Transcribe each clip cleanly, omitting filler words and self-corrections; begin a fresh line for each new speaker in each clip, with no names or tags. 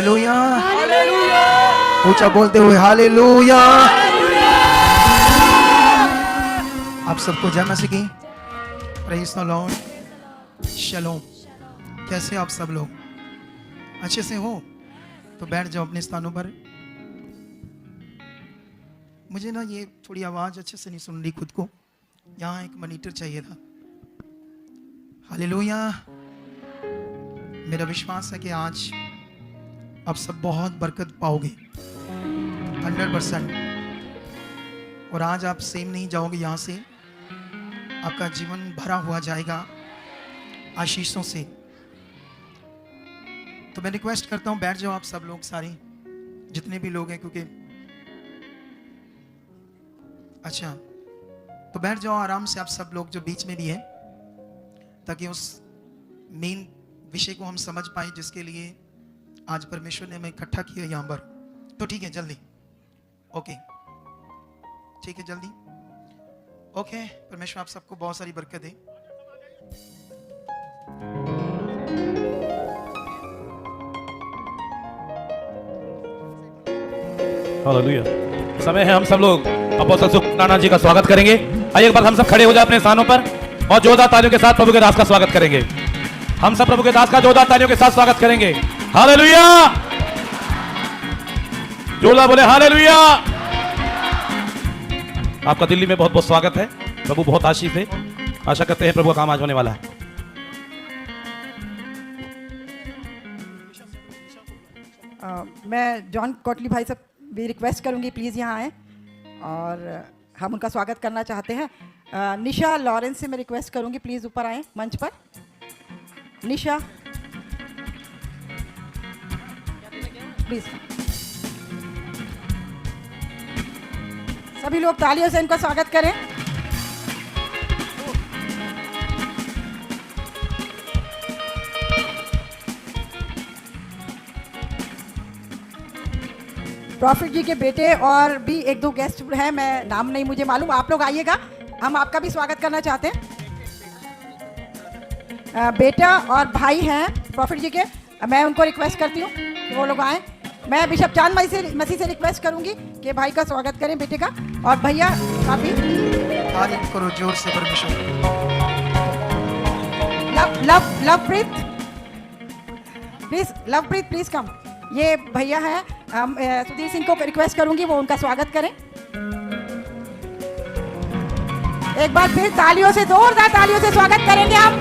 Hallelujah, ऊंचा बोलते हुए हालेलुया। आप सबको जय मसीह की प्रेज़ द लॉर्ड, शलोम। कैसे आप सब लोग? अच्छे से हो तो बैठ जाओ अपने स्थानों पर। मुझे ना ये थोड़ी आवाज अच्छे से नहीं सुन रही खुद को, यहाँ एक मॉनिटर चाहिए था। हालेलुया। मेरा विश्वास है कि आज आप सब बहुत बरकत पाओगे 100%। और आज आप सेम नहीं जाओगे यहाँ से, आपका जीवन भरा हुआ जाएगा आशीषों से। तो मैं रिक्वेस्ट करता हूँ बैठ जाओ आप सब लोग, सारे जितने भी लोग हैं, क्योंकि अच्छा तो बैठ जाओ आराम से आप सब लोग जो बीच में भी हैं, ताकि उस मेन विषय को हम समझ पाए जिसके लिए आज परमेश्वर ने हमें इकट्ठा किया यहाँ पर। तो ठीक है, जल्दी। ओके, ठीक है, जल्दी। ओके, परमेश्वर आप सबको बहुत सारी बरकत दे।
हालेलुया। समय है हम सब लोग अपोस्तल सुखनाना जी का स्वागत करेंगे। आइए एक बार हम सब खड़े हो जाए अपने स्थानों पर और जोरदार तालियों के साथ प्रभु के दास का स्वागत करेंगे। हम सब प्रभु के दास का जोरदार तालियों के साथ स्वागत करेंगे। हालेलुया, जोरदार बोले हालेलुया। आपका दिल्ली में बहुत बहुत स्वागत है। प्रभु बहुत आशीष है। आशा करते हैं प्रभु का काम आज होने वाला है।
मैं जॉन कोटली भाई सब भी रिक्वेस्ट करूंगी प्लीज़ यहाँ आए और हम उनका स्वागत करना चाहते हैं। निशा लॉरेंस से मैं रिक्वेस्ट करूंगी प्लीज़ ऊपर आए मंच पर। निशा प्लीज़। सभी लोग तालियों से इनका स्वागत करें। प्रॉफिट जी के बेटे और भी एक दो गेस्ट हैं, मैं नाम नहीं मुझे मालूम, आप लोग आइएगा, हम आपका भी स्वागत करना चाहते हैं। बेटा और भाई हैं प्रॉफिट जी के, मैं उनको रिक्वेस्ट करती हूँ कि वो लोग आएँ। मैं बिशप चांद मसीह से रिक्वेस्ट करूँगी कि भाई का स्वागत करें बेटे का, और भैया का भी।
तारीफ करो जोर से परमेश्वर।
Lovepreet please, Lovepreet please come. ये भैया हैं, सुधीर सिंह को रिक्वेस्ट करूंगी वो उनका स्वागत करें। एक बार फिर तालियों से, जोरदार तालियों से स्वागत करेंगे हम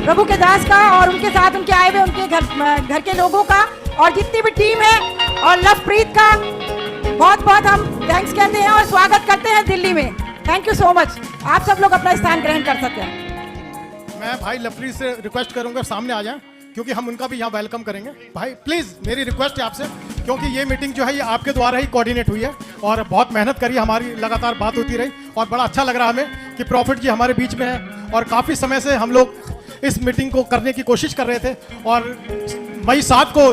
प्रभु के दास का और उनके साथ उनके आए हुए उनके घर के लोगों का और जितनी भी टीम है, और लवप्रीत का बहुत बहुत हम थैंक्स कहते हैं और स्वागत करते हैं दिल्ली में। Thank you so much. आप सब लोग अपना स्थान ग्रहण कर सकते हैं।
मैं भाई लवप्रीत से रिक्वेस्ट करूंगा सामने आ जाए, क्योंकि हम उनका भी यहाँ वेलकम करेंगे। भाई प्लीज़ मेरी रिक्वेस्ट है आपसे, क्योंकि ये मीटिंग जो है ये आपके द्वारा ही कोऑर्डिनेट हुई है और बहुत मेहनत करी, हमारी लगातार बात होती रही और बड़ा अच्छा लग रहा हमें कि प्रॉफिट जी हमारे बीच में है। और काफ़ी समय से हम लोग इस मीटिंग को करने की कोशिश कर रहे थे, और मई 7 को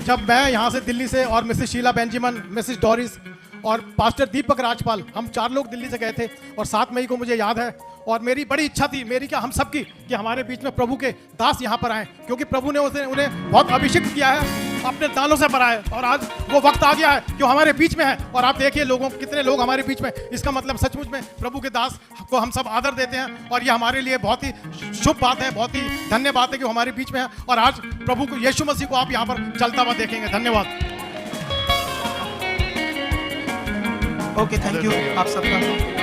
जब मैं यहाँ से दिल्ली से और Mrs Sheela Benjamin, Mrs Doris और पास्टर दीपक राजपाल, हम 4 लोग दिल्ली से गए थे, और 7 मई को मुझे याद है और मेरी बड़ी इच्छा थी, मेरी क्या हम सब की, कि हमारे बीच में प्रभु के दास यहाँ पर आए, क्योंकि प्रभु ने उन्हें बहुत अभिषेक किया है, अपने दानों से भरा है, और आज वो वक्त आ गया है कि वो हमारे बीच में है। और आप देखिए कितने लोग हमारे बीच में, इसका मतलब सचमुच में प्रभु के दास को हम सब आदर देते हैं, और ये हमारे लिए बहुत ही शुभ बात है, बहुत ही धन्य बात है कि वो हमारे बीच में है। और आज प्रभु को, यीशु मसीह को आप यहाँ पर चलता हुआ देखेंगे। धन्यवाद।
ओके, थैंक यू आप सबका।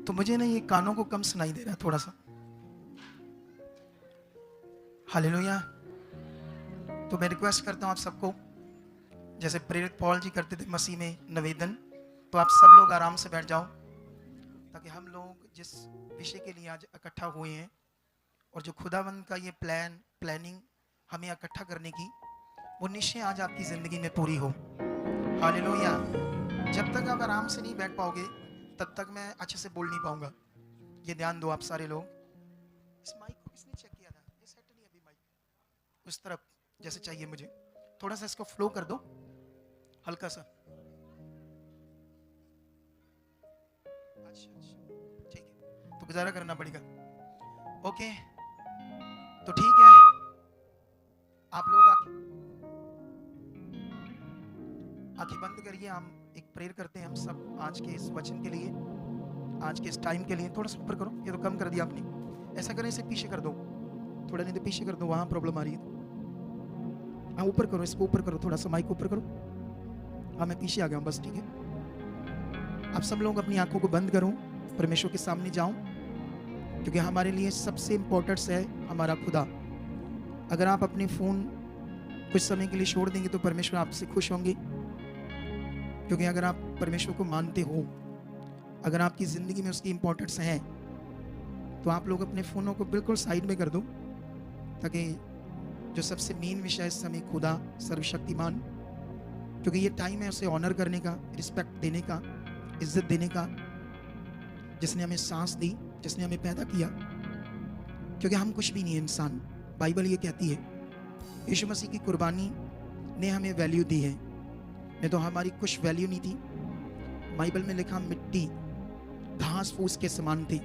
तो मुझे ना ये कानों को कम सुनाई दे रहा है थोड़ा सा। हालेलुया। तो मैं रिक्वेस्ट करता हूँ आप सबको, जैसे प्रेरित पौल जी करते थे मसीह में निवेदन, तो आप सब लोग आराम से बैठ जाओ, ताकि हम लोग जिस विषय के लिए आज इकट्ठा हुए हैं और जो खुदावंद का ये प्लानिंग हमें इकट्ठा करने की, वो निश्चय आज आपकी जिंदगी में पूरी हो। हालेलुया। जब तक आप आराम से नहीं बैठ पाओगे तब तक मैं अच्छे से बोल नहीं पाऊंगा। ये ध्यान दो आप सारे लोग। इस माइक को किसने चेक किया था? ये सेट नहीं है अभी माइक, उस तरफ जैसे चाहिए मुझे। थोड़ा सा इसको फ्लो कर दो, हल्का सा। अच्छा, ठीक है, तो गुजारा करना पड़ेगा। ओके, तो ठीक है, आप लोग आंखें बंद करिए। हम एक प्रेयर करते हैं हम सब आज के इस वचन के लिए, आज के इस टाइम के लिए। थोड़ा सा ऊपर करो, ये तो कम कर दिया आपने। ऐसा करें, इसे पीछे कर दो थोड़ा, नहीं तो पीछे कर दो, वहाँ प्रॉब्लम आ रही है। हाँ ऊपर करो, इसको ऊपर करो, थोड़ा सा माइक ऊपर करो। हाँ मैं पीछे आ गया हूँ, बस ठीक है। आप सब लोग अपनी आंखों को बंद करो, परमेश्वर के सामने जाओ, क्योंकि हमारे लिए सबसे इम्पोर्टेंट है हमारा खुदा। अगर आप अपने फ़ोन कुछ समय के लिए छोड़ देंगे तो परमेश्वर आपसे खुश होंगे, क्योंकि अगर आप परमेश्वर को मानते हो, अगर आपकी ज़िंदगी में उसकी इम्पोर्टेंस है, तो आप लोग अपने फ़ोनों को बिल्कुल साइड में कर दो, ताकि जो सबसे मेन विषय इस समय खुदा सर्वशक्तिमान, क्योंकि ये टाइम है उसे ऑनर करने का, रिस्पेक्ट देने का, इज्जत देने का, जिसने हमें सांस दी, जिसने हमें पैदा किया। क्योंकि हम कुछ भी नहीं है इंसान, बाइबल ये कहती है। यीशु मसीह की कुर्बानी ने हमें वैल्यू दी है, नहीं तो हमारी कुछ वैल्यू नहीं थी। बाइबल में लिखा मिट्टी घास फूस के समान थी,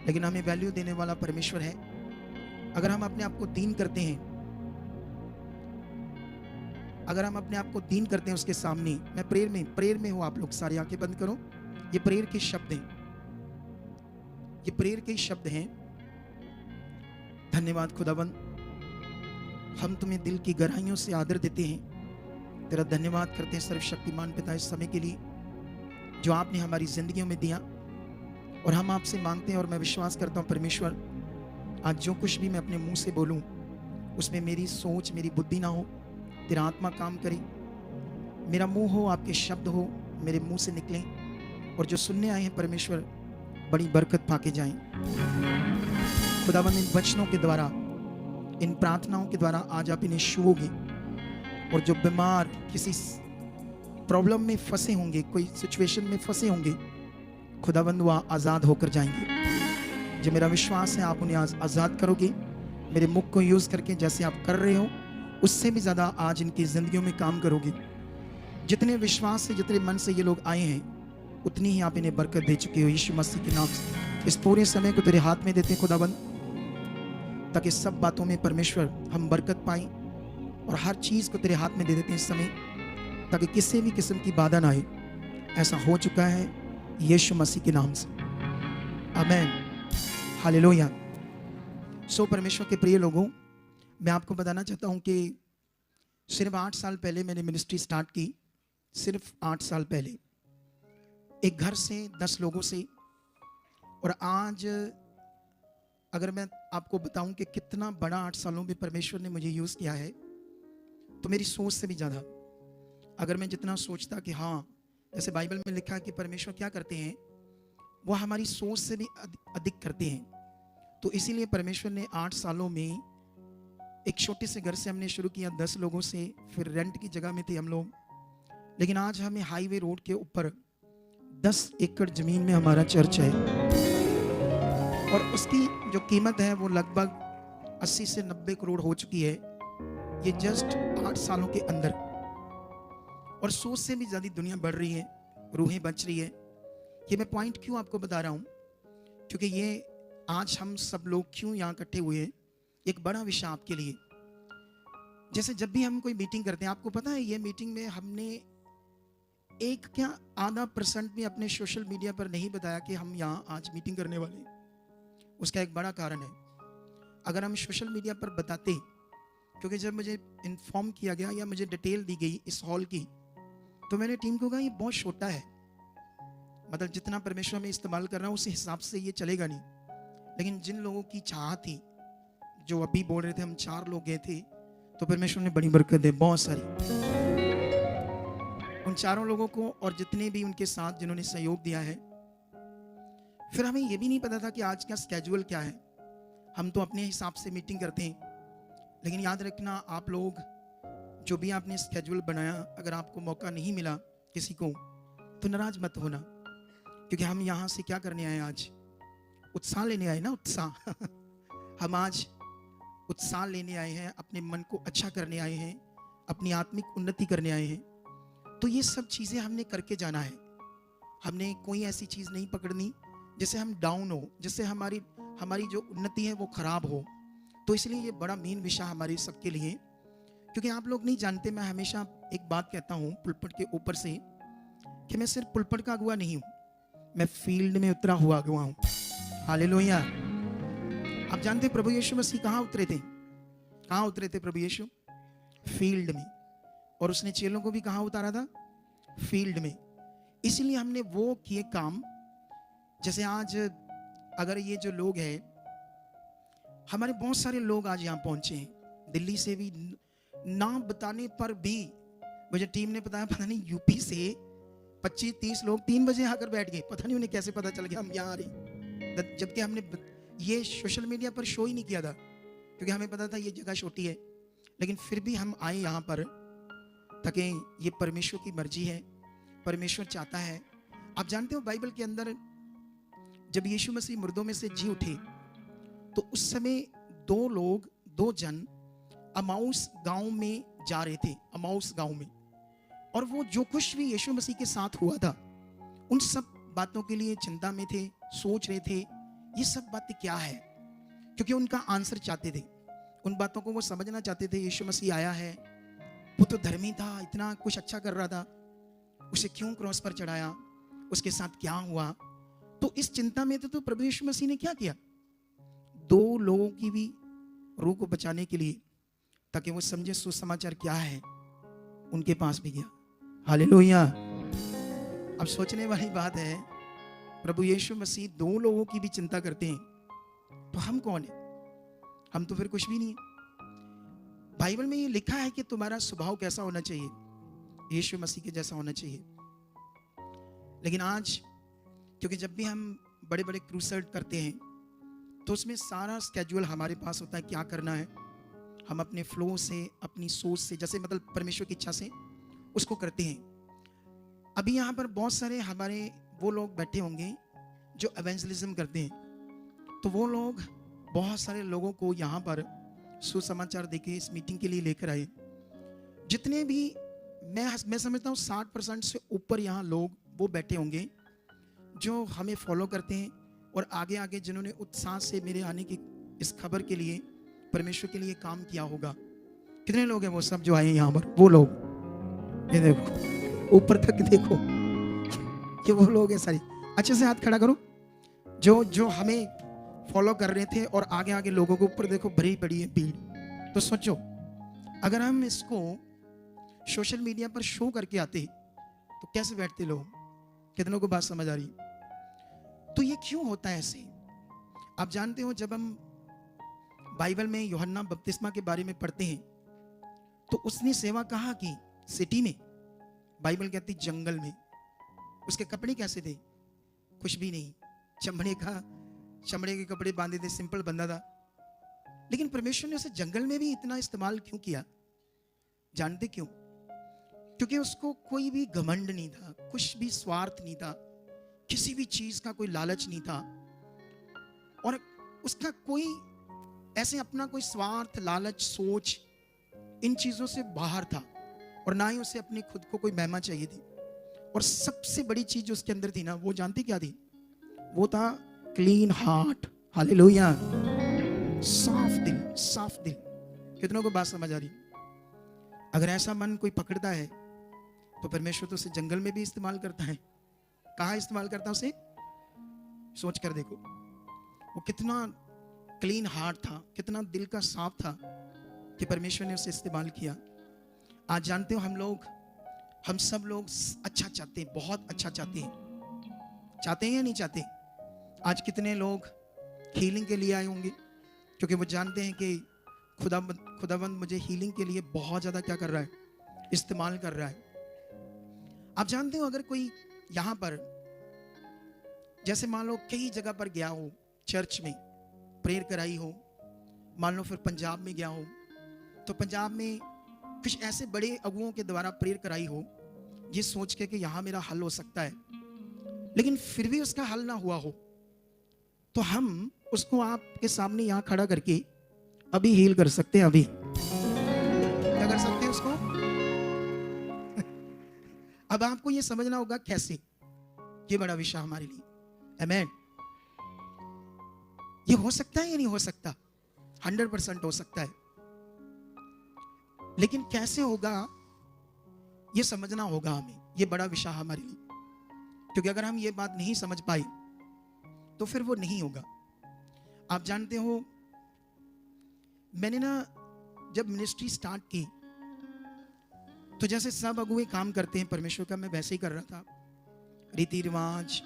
लेकिन हमें वैल्यू देने वाला परमेश्वर है। अगर हम अपने आप को दीन करते हैं, अगर हम अपने आप को दीन करते हैं उसके सामने, मैं प्रेयर में हूँ, आप लोग सारी आंखें बंद करो। ये प्रेयर के शब्द हैं, ये प्रेयर के शब्द हैं। धन्यवाद खुदाबंद, हम तुम्हें दिल की गहराइयों से आदर देते हैं, तेरा धन्यवाद करते हैं सर्वशक्तिमान पिता इस समय के लिए जो आपने हमारी जिंदगियों में दिया। और हम आपसे मांगते हैं, और मैं विश्वास करता हूँ परमेश्वर, आज जो कुछ भी मैं अपने मुंह से बोलूँ उसमें मेरी सोच, मेरी बुद्धि ना हो, तेरा आत्मा काम करे। मेरा मुंह हो, आपके शब्द हो मेरे मुंह से निकलें, और जो सुनने आए हैं परमेश्वर बड़ी बरकत पाके जाएं। खुदावंद इन वचनों के द्वारा, इन प्रार्थनाओं के द्वारा आज आप इन्हें छुओगे, और जो बीमार किसी प्रॉब्लम में फंसे होंगे, कोई सिचुएशन में फंसे होंगे, खुदावंद वह आज़ाद होकर जाएंगे। जो मेरा विश्वास है आप उन्हें आज आज़ाद करोगे, मेरे मुख को यूज़ करके जैसे आप कर रहे हो उससे भी ज़्यादा आज इनकी ज़िंदगियों में काम करोगे। जितने विश्वास से, जितने मन से ये लोग आए हैं, उतनी ही आप इन्हें बरकत दे चुके हो। यीशु मसीह के नाम से इस पूरे समय को तेरे हाथ में देते हैं खुदाबंद, ताकि सब बातों में परमेश्वर हम बरकत पाएं, और हर चीज़ को तेरे हाथ में दे देते हैं इस समय, ताकि किसी भी किस्म की बाधा ना आए। ऐसा हो चुका है यीशु मसीह के नाम से, आमीन, हालेलुया। सो परमेश्वर के प्रिय लोगों, मैं आपको बताना चाहता हूँ कि सिर्फ 8 साल पहले मैंने मिनिस्ट्री स्टार्ट की, सिर्फ 8 साल पहले, एक घर से 10 लोगों से। और आज अगर मैं आपको बताऊं कि कितना बड़ा 8 सालों में परमेश्वर ने मुझे यूज़ किया है, तो मेरी सोच से भी ज़्यादा, अगर मैं जितना सोचता कि हाँ, जैसे बाइबल में लिखा है कि परमेश्वर क्या करते हैं, वो हमारी सोच से भी अधिक करते हैं। तो इसीलिए परमेश्वर ने 8 सालों में एक छोटे से घर से हमने शुरू किया 10 लोगों से, फिर रेंट की जगह में थे हम लोग, लेकिन आज हमें हाईवे रोड के ऊपर 10 एकड़ ज़मीन में हमारा चर्च है, और उसकी जो कीमत है वो लगभग 80 से 90 करोड़ हो चुकी है, ये जस्ट 8 सालों के अंदर। और सोच से भी ज़्यादा दुनिया बढ़ रही है, रूहें बच रही है। ये मैं पॉइंट क्यों आपको बता रहा हूँ, क्योंकि ये आज हम सब लोग क्यों यहाँ इकट्ठे हुए हैं, एक बड़ा विषय आपके लिए। जैसे जब भी हम कोई मीटिंग करते हैं, आपको पता है ये मीटिंग में हमने एक क्या आधा % भी अपने सोशल मीडिया पर नहीं बताया कि हम यहाँ आज मीटिंग करने वाले हैं। उसका एक बड़ा कारण है, अगर हम सोशल मीडिया पर बताते, क्योंकि जब मुझे इन्फॉर्म किया गया या मुझे डिटेल दी गई इस हॉल की, तो मैंने टीम को कहा ये बहुत छोटा है, मतलब जितना परमेश्वर में इस्तेमाल कर रहा हूँ उस हिसाब से ये चलेगा नहीं। लेकिन जिन लोगों की चाह थी, जो अभी बोल रहे थे, हम 4 लोग गए थे, तो परमेश्वर ने बड़ी बरकत दी, बहुत सारी। उन 4 लोगों को और जितने भी उनके साथ जिन्होंने सहयोग दिया है। फिर हमें ये भी नहीं पता था कि आज का स्केड्यूल क्या है, हम तो अपने हिसाब से मीटिंग करते हैं। लेकिन याद रखना, आप लोग जो भी आपने स्केड्यूल बनाया, अगर आपको मौका नहीं मिला किसी को, तो नाराज मत होना, क्योंकि हम यहाँ से क्या करने आए, आज उत्साह लेने आए ना, उत्साह हम आज उत्साह लेने आए हैं, अपने मन को अच्छा करने आए हैं, अपनी आत्मिक उन्नति करने आए हैं। तो ये सब चीज़ें हमने करके जाना है। हमने कोई ऐसी चीज़ नहीं पकड़नी जिससे हम डाउन हो, जिससे हमारी जो उन्नति है वो खराब हो। तो इसलिए ये बड़ा मेन विषय हमारे सबके लिए, क्योंकि आप लोग नहीं जानते, मैं हमेशा एक बात कहता हूँ पुलपट के ऊपर से कि मैं सिर्फ पुलपट का अगुआ नहीं हूँ, मैं फील्ड में उतरा हुआ अगुआ हूँ। हालेलुया। आप जानते प्रभु यीशु मसीह कहाँ उतरे थे? कहाँ उतरे थे प्रभु यीशु? फील्ड में। और उसने चेलों को भी कहाँ उतारा था? फील्ड में। इसलिए हमने वो किए काम, जैसे आज अगर ये जो लोग हैं, हमारे बहुत सारे लोग आज यहाँ पहुंचे हैं दिल्ली से भी, नाम बताने पर भी मुझे टीम ने बताया, पता नहीं यूपी से 25-30 लोग 3 बजे आकर बैठ गए, पता नहीं उन्हें कैसे पता चल गया हम यहाँ आ रहे, जबकि हमने ये सोशल मीडिया पर शो ही नहीं किया था, क्योंकि हमें पता था ये जगह छोटी है, लेकिन फिर भी हम आए यहाँ पर ताकि ये परमेश्वर की मर्जी है, परमेश्वर चाहता है। आप जानते हो बाइबल के अंदर जब यीशु मसीह मुर्दों में से जी उठे तो उस समय 2 जन अमाउस गांव में जा रहे थे, अमाउस गांव में, और वो जो कुछ भी यीशु मसीह के साथ हुआ था उन सब बातों के लिए चिंता में थे, सोच रहे थे ये सब बातें क्या है, क्योंकि उनका आंसर चाहते थे, उन बातों को वो समझना चाहते थे। यीशु मसीह आया है, वो तो धर्मी था, इतना कुछ अच्छा कर रहा था, उसे क्यों क्रॉस पर चढ़ाया, उसके साथ क्या हुआ? तो इस चिंता में तो प्रभु यीशु मसीह ने क्या किया? 2 लोगों की भी रूह को बचाने के लिए, ताकि वो समझे सुसमाचार क्या है, उनके पास भी गया। हालेलुया। अब सोचने वाली बात है, प्रभु यीशु मसीह 2 लोगों की भी चिंता करते हैं, तो हम कौन है? हम तो फिर कुछ भी नहीं है। बाइबल में ये लिखा है कि तुम्हारा स्वभाव कैसा होना चाहिए? यीशु मसीह के जैसा होना चाहिए। लेकिन आज क्योंकि जब भी हम बड़े बड़े क्रूसेड करते हैं तो उसमें सारा स्केड्यूल हमारे पास होता है, क्या करना है, हम अपने फ्लो से, अपनी सोच से, जैसे मतलब परमेश्वर की इच्छा से उसको करते हैं। अभी यहाँ पर बहुत सारे हमारे वो लोग बैठे होंगे जो एवेंजलिज्म करते हैं, तो वो लोग बहुत सारे लोगों को यहाँ पर सुसमाचार देके इस मीटिंग के लिए लेकर आए। जितने भी मैं समझता हूँ 60% से ऊपर यहाँ लोग वो बैठे होंगे जो हमें फॉलो करते हैं, और आगे आगे जिन्होंने उत्साह से मेरे आने की इस खबर के लिए, परमेश्वर के लिए काम किया होगा। कितने लोग हैं वो सब जो आए यहाँ पर? वो लोग, ये देखो ऊपर तक देखो, ये वो लोग हैं सारी। अच्छे से हाथ खड़ा करो जो हमें फॉलो कर रहे थे, और आगे आगे लोगों को ऊपर देखो भरी पड़ी है भीड़। तो सोचो अगर हम इसको सोशल मीडिया पर शो करके आते तो कैसे बैठते लोग? कितनों को बात समझ आ रही? तो ये क्यों होता है ऐसे? आप जानते हो जब हम बाइबल में यूहन्ना बपतिस्मा के बारे में पढ़ते हैं तो उसने सेवा कहाँ की? सिटी में। बाइबल कहती जंगल में। उसके कपड़े कैसे थे? कुछ भी नहीं, चमड़े के कपड़े बांधे थे, सिंपल बंदा था। लेकिन परमेश्वर ने उसे जंगल में भी इतना इस्तेमाल क्यों किया? जानते क्यों? क्योंकि उसको कोई भी घमंड नहीं था, कुछ भी स्वार्थ नहीं था, किसी भी चीज का कोई लालच नहीं था, और उसका कोई ऐसे अपना कोई स्वार्थ, लालच, सोच इन चीजों से बाहर था, और ना ही उसे अपने खुद को कोई महिमा चाहिए थी। और सबसे बड़ी चीज जो उसके अंदर थी ना, वो जानते क्या थी? वो था क्लीन हार्ट। हालेलुया। साफ दिल, साफ दिल। कितनों को बात समझ आ रही? अगर ऐसा मन कोई पकड़ता है तो परमेश्वर तो उसे जंगल में भी इस्तेमाल करता है। कहाँ इस्तेमाल करता है उसे? सोच कर देखो, वो कितना क्लीन हार्ट था, कितना दिल का साफ था कि परमेश्वर ने उसे इस्तेमाल किया। आज जानते हो हम सब लोग अच्छा चाहते हैं, बहुत अच्छा चाहते हैं। चाहते हैं या नहीं चाहते? आज कितने लोग हीलिंग के लिए आए होंगे क्योंकि वो जानते हैं कि खुदाबंद मुझे हीलिंग के लिए बहुत ज्यादा क्या कर रहा है? इस्तेमाल कर रहा है। आप जानते हो अगर कोई यहाँ पर जैसे मान लो कई जगह पर गया हो, चर्च में प्रेयर कराई हो, मान लो फिर पंजाब में गया हो, तो पंजाब में कुछ ऐसे बड़े अगुओं के द्वारा प्रेयर कराई हो ये सोच के कि यहाँ मेरा हल हो सकता है, लेकिन फिर भी उसका हल ना हुआ हो, तो हम उसको आपके सामने यहाँ खड़ा करके अभी हील कर सकते हैं। अभी क्या कर सकते हैं उसको? अब आपको ये समझना होगा कैसे, ये बड़ा विषय हमारे लिए। आमेन। ये हो सकता है या नहीं हो सकता? 100% हो सकता है, लेकिन कैसे होगा ये समझना होगा हमें। ये बड़ा विषय है हमारे लिए, क्योंकि अगर हम ये बात नहीं समझ पाए तो फिर वो नहीं होगा। आप जानते हो, मैंने ना जब मिनिस्ट्री स्टार्ट की तो जैसे सब अगुए काम करते हैं परमेश्वर का, मैं वैसे ही कर रहा था। रीति रिवाज,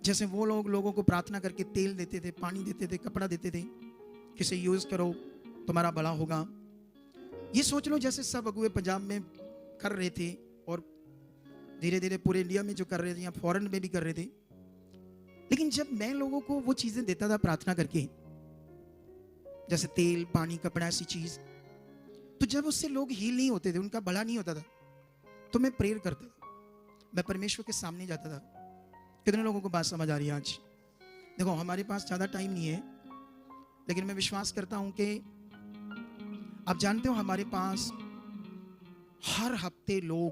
जैसे वो लोग लोगों को प्रार्थना करके तेल देते थे, पानी देते थे, कपड़ा देते थे, किसे यूज करो तुम्हारा बड़ा होगा। ये सोच लो जैसे सब अगुए पंजाब में कर रहे थे और धीरे धीरे पूरे इंडिया में जो कर रहे थे या फॉरेन में भी कर रहे थे। लेकिन जब मैं लोगों को वो चीजें देता था प्रार्थना करके, जैसे तेल, पानी, कपड़ा, ऐसी चीज, तो जब उससे लोग हील नहीं होते थे, उनका भला नहीं होता था, तो मैं प्रेयर करता था, मैं परमेश्वर के सामने जाता था। कितने लोगों को बात समझ आ रही है आज? देखो, हमारे पास ज्यादा टाइम नहीं है, लेकिन मैं विश्वास करता हूं कि आप जानते हो हमारे पास हर हफ्ते लोग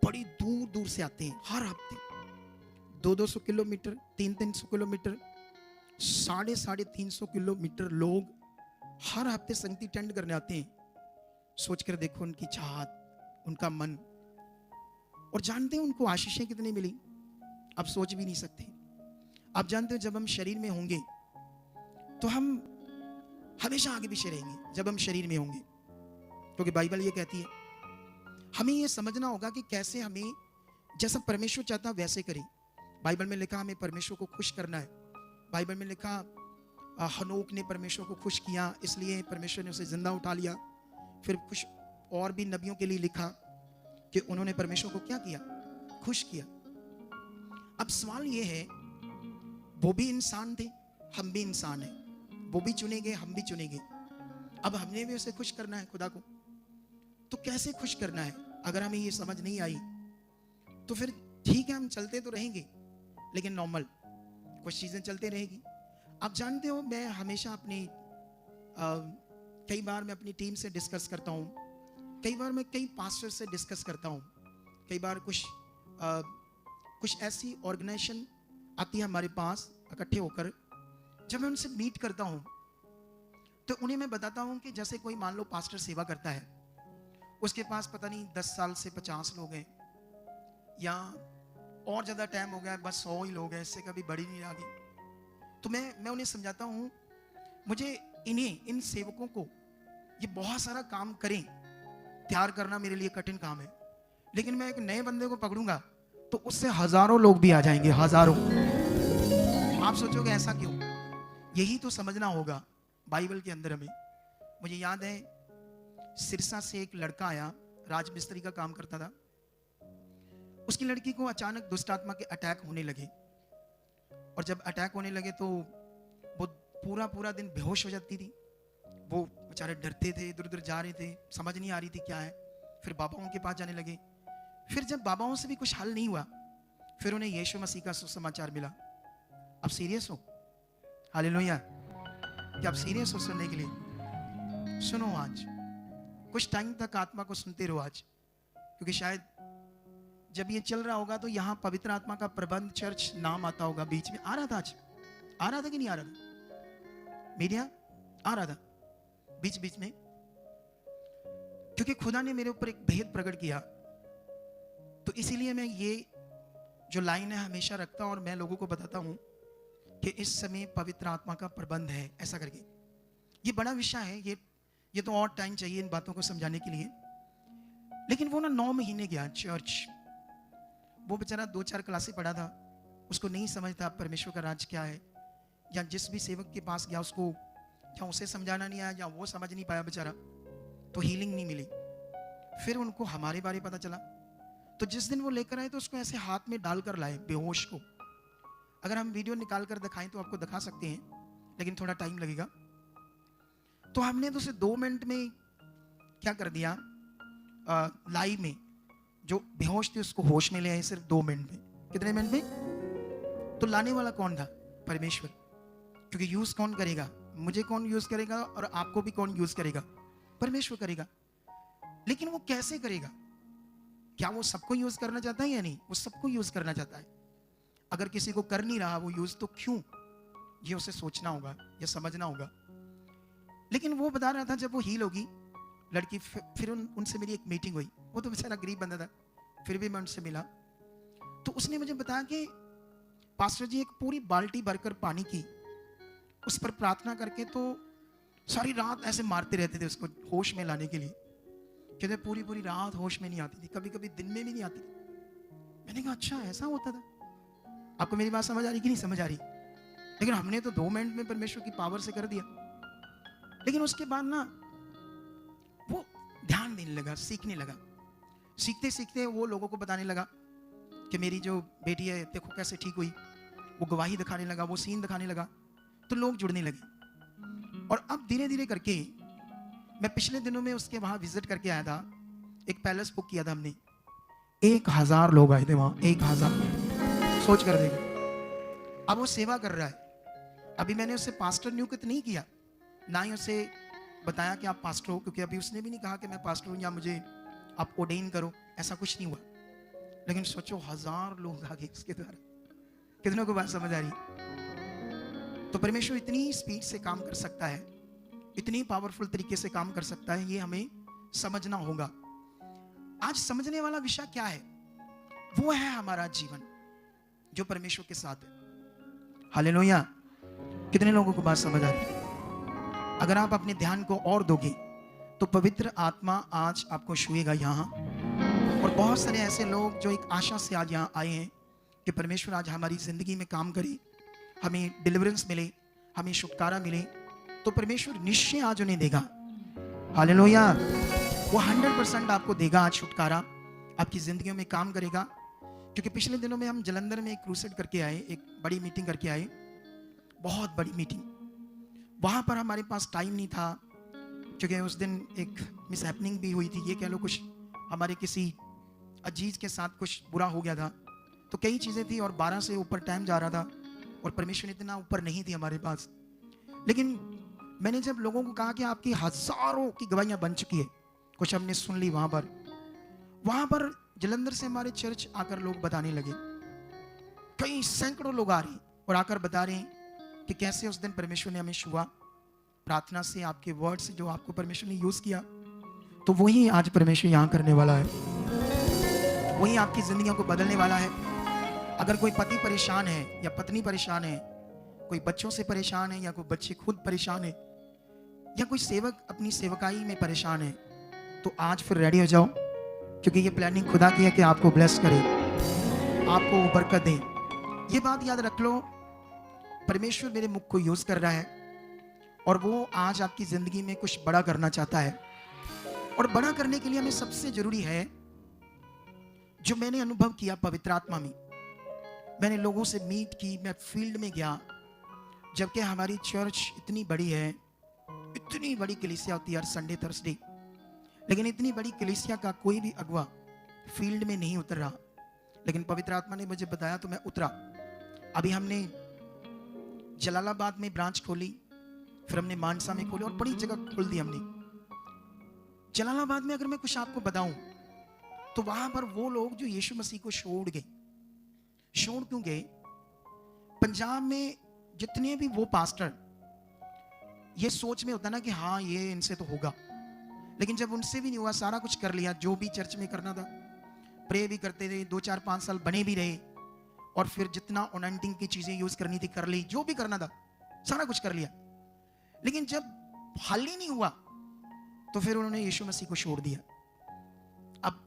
बड़ी दूर दूर से आते हैं। हर हफ्ते 200-200 किलोमीटर, 300-300 किलोमीटर, 350 किलोमीटर लोग हर हफ्ते संगति अटेंड करने आते हैं। सोचकर देखो उनकी चाहत, उनका मन, और जानते हैं उनको आशीषें कितनी मिली, आप सोच भी नहीं सकते। आप जानते हो जब हम शरीर में होंगे तो हम हमेशा आगे पीछे रहेंगे जब हम शरीर में होंगे, क्योंकि बाइबल ये कहती है। हमें ये समझना होगा कि कैसे हमें जैसा परमेश्वर चाहता है वैसे करें। बाइबल में लिखा हमें परमेश्वर को खुश करना है। बाइबल में लिखा हनोक ने परमेश्वर को खुश किया, इसलिए परमेश्वर ने उसे जिंदा उठा लिया। फिर कुछ और भी नबियों के लिए लिखा कि उन्होंने परमेश्वर को क्या किया? खुश किया। अब सवाल ये है, वो भी इंसान थे, हम भी इंसान हैं, वो भी चुने गए, हम भी चुने गए। अब हमने भी उसे खुश करना है, खुदा को। तो कैसे खुश करना है? अगर हमें ये समझ नहीं आई तो फिर ठीक है, हम चलते तो रहेंगे, लेकिन नॉर्मल कुछ चीजें चलते रहेगी। आप जानते हो, मैं हमेशा अपनी कई बार मैं अपनी टीम से डिस्कस करता हूँ, कई बार मैं कई पास्टर से डिस्कस करता हूँ, कई बार कुछ ऐसी ऑर्गेनाइजेशन आती है हमारे पास इकट्ठे होकर। जब मैं उनसे मीट करता हूँ तो उन्हें मैं बताता हूँ कि जैसे कोई मान लो पास्टर सेवा करता है, उसके पास पता नहीं 10 साल से 50 लोग हैं, या और ज़्यादा टाइम हो गया, बस 100 ही लोग हैं, इससे कभी बढ़ी नहीं आगे। तो मैं उन्हें समझाता हूँ, मुझे इन सेवकों को ये बहुत सारा काम करें तैयार करना मेरे लिए कठिन काम है, लेकिन मैं एक नए बंदे को पकड़ूंगा तो उससे हजारों लोग भी आ जाएंगे, हजारों। आप सोचोगे ऐसा क्यों? यही तो समझना होगा बाइबल के अंदर हमें। मुझे याद है, सिरसा से एक लड़का आया, राजमिस्त्री का काम करता था। उसकी लड़की को अचानक दुष्ट आत्मा के अटैक होने लगे, और जब अटैक होने लगे तो वो पूरा दिन बेहोश हो जाती थी। वो बेचारे डरते थे, इधर उधर जा रहे थे, समझ नहीं आ रही थी क्या है। फिर बाबाओं के पास जाने लगे। फिर जब बाबाओं से भी कुछ हल नहीं हुआ, फिर उन्हें यीशु मसीह का सुसमाचार मिला। आप सीरियस हो? हालेलुया! क्या आप सीरियस हो सुनने के लिए? सुनो, आज कुछ टाइम तक आत्मा को सुनते रहो आज, क्योंकि शायद जब ये चल रहा होगा तो यहाँ पवित्र आत्मा का प्रबंध चर्च नाम आता होगा। बीच में आ रहा था, आज आ रहा था कि नहीं आ रहा था? मीडिया आ रहा था बीच बीच में, क्योंकि खुदा ने मेरे ऊपर एक भेद प्रकट किया। तो इसीलिए मैं ये जो लाइन है हमेशा रखता हूं, और मैं लोगों को बताता हूं कि इस समय पवित्र आत्मा का प्रबंध है, ऐसा करके। ये बड़ा विषय है, ये तो और टाइम चाहिए इन बातों को समझाने के लिए। लेकिन वो ना 9 महीने गया चर्च, वो बेचारा 2-4 क्लासें पढ़ा था, उसको नहीं समझता परमेश्वर का राज क्या है, या जिस भी सेवक के पास गया उसको क्या उसे समझाना नहीं आया, या वो समझ नहीं पाया बेचारा, तो हीलिंग नहीं मिली। फिर उनको हमारे बारे पता चला, तो जिस दिन वो लेकर आए तो उसको ऐसे हाथ में डालकर लाए बेहोश को। अगर हम वीडियो निकाल कर दिखाएं तो आपको दिखा सकते हैं, लेकिन थोड़ा टाइम लगेगा। तो हमने तो उसे 2 मिनट में क्या कर दिया, लाइव में जो बेहोश थे उसको होश में ले आए, सिर्फ 2 मिनट में। कितने मिनट में? तो लाने वाला कौन था? परमेश्वर। क्योंकि यूज कौन करेगा? मुझे कौन यूज करेगा, और आपको भी कौन यूज करेगा? परमेश्वर करेगा। लेकिन वो कैसे करेगा? क्या वो सबको यूज करना चाहता है या नहीं? वो सबको यूज करना चाहता है। अगर किसी को कर नहीं रहा वो यूज, तो क्यों? ये उसे सोचना होगा, ये समझना होगा। लेकिन वो बता रहा था जब वो हील होगी लड़की, फिर उनसे मेरी एक मीटिंग हुई। वो तो बेचारा गरीब बंदा था, फिर भी मैं उनसे मिला। तो उसने मुझे बताया कि पास्टर जी, एक पूरी बाल्टी भरकर पानी की, उस पर प्रार्थना करके तो सारी रात ऐसे मारते रहते थे उसको होश में लाने के लिए। कहते पूरी पूरी रात होश में नहीं आती थी, कभी कभी दिन में भी नहीं आती थी। मैंने कहा अच्छा ऐसा होता था। आपको मेरी बात समझ आ रही कि नहीं समझ आ रही? लेकिन हमने तो 2 मिनट में परमेश्वर की पावर से कर दिया। लेकिन उसके बाद ना वो ध्यान देने लगा, सीखने लगा। सीखते सीखते वो लोगों को बताने लगा कि मेरी जो बेटी है देखो कैसे ठीक हुई। वो गवाही दिखाने लगा, वो सीन दिखाने लगा, तो लोग जुड़ने लगे। और अब धीरे धीरे करके मैं पिछले दिनों में उसके वहां विजिट करके आया था। एक पैलेस बुक किया था हमने, 1000 लोग आए थे वहां, 1000। सोच कर देखो। अब वो सेवा कर रहा है। अभी मैंने उससे पास्टर नियुक्त नहीं किया, ना ही उसे बताया कि आप पास्टर हो, क्योंकि अभी उसने भी नहीं कहा कि मैं पास्टर हूं या मुझे आप ऑर्डेन करो, ऐसा कुछ नहीं हुआ। लेकिन सोचो 1000 लोग आ गए उसके द्वारा। कितनों को बात समझ आ रही? तो परमेश्वर इतनी स्पीड से काम कर सकता है, इतनी पावरफुल तरीके से काम कर सकता है, ये हमें समझना होगा। आज समझने वाला विषय क्या है? वो है हमारा जीवन जो परमेश्वर के साथ है। हालेलुया। कितने लोगों को बात समझ आ रही है? अगर आप अपने ध्यान को और दोगे तो पवित्र आत्मा आज आपको छुएगा यहाँ। और बहुत सारे ऐसे लोग जो एक आशा से आज यहाँ आए हैं कि परमेश्वर आज हमारी जिंदगी में काम करे, हमें डिलीवरेंस मिले, हमें छुटकारा मिले, तो परमेश्वर निश्चय आज उन्हें देगा। हालेलुया। वो 100% आपको देगा आज छुटकारा, आपकी जिंदगियों में काम करेगा। क्योंकि पिछले दिनों में हम जलंधर में एक क्रूसेड करके आए, एक बड़ी मीटिंग करके आए, बहुत बड़ी मीटिंग। वहां पर हमारे पास टाइम नहीं था, क्योंकि उस दिन एक मिस हैपनिंग भी हुई थी। ये कह लो कुछ हमारे किसी अजीज के साथ कुछ बुरा हो गया था, तो कई चीजें थी और 12 से ऊपर टाइम जा रहा था और परमेश्वर इतना ऊपर नहीं थी हमारे पास। लेकिन मैंने जब लोगों को कहा कि आपकी हजारों की गवाहियां बन चुकी है, कुछ हमने सुन ली वहां पर जलंधर से हमारे चर्च आकर लोग बताने लगे। कई सैकड़ों लोग आ रहे और आकर बता रहे हैं कि कैसे उस दिन परमेश्वर ने हमें छुआ, प्रार्थना से, आपके वर्ड से जो आपको परमेश्वर ने यूज किया। तो वही आज परमेश्वर यहाँ करने वाला है, वही आपकी जिंदगियों को बदलने वाला है। अगर कोई पति परेशान है या पत्नी परेशान है, कोई बच्चों से परेशान है या कोई बच्चे खुद परेशान है, या कोई सेवक अपनी सेवकाई में परेशान है, तो आज फिर रेडी हो जाओ, क्योंकि ये प्लानिंग खुदा की है कि आपको ब्लेस करे, आपको बरकत दे। ये बात याद रख लो, परमेश्वर मेरे मुख को यूज कर रहा है और वो आज आपकी जिंदगी में कुछ बड़ा करना चाहता है। और बड़ा करने के लिए हमें सबसे जरूरी है, जो मैंने अनुभव किया पवित्र आत्मा में, मैंने लोगों से मीट की, मैं फील्ड में गया। जबकि हमारी चर्च इतनी बड़ी है, इतनी बड़ी कलीसिया होती है हर संडे थर्सडे, लेकिन इतनी बड़ी कलीसिया का कोई भी अगुवा फील्ड में नहीं उतर रहा। लेकिन पवित्र आत्मा ने मुझे बताया तो मैं उतरा। अभी हमने जलालाबाद में ब्रांच खोली, फिर हमने मानसा में खोली और बड़ी जगह खोल दी हमने। जलालाबाद में अगर मैं कुछ आपको बताऊं तो वहां पर वो लोग जो यीशु मसीह को छोड़ गए, छोड़ क्यों गए? पंजाब में जितने भी वो पास्टर ये सोच में होता ना कि हाँ ये इनसे तो होगा, लेकिन जब उनसे भी नहीं हुआ, सारा कुछ कर लिया जो भी चर्च में करना था, प्रे भी करते रहे, 2 4 5 साल बने भी रहे, और फिर जितना अनॉइंटिंग की चीजें यूज करनी थी कर ली, जो भी करना था सारा कुछ कर लिया। लेकिन जब हल ही नहीं हुआ तो फिर उन्होंने यीशु मसीह को छोड़ दिया। अब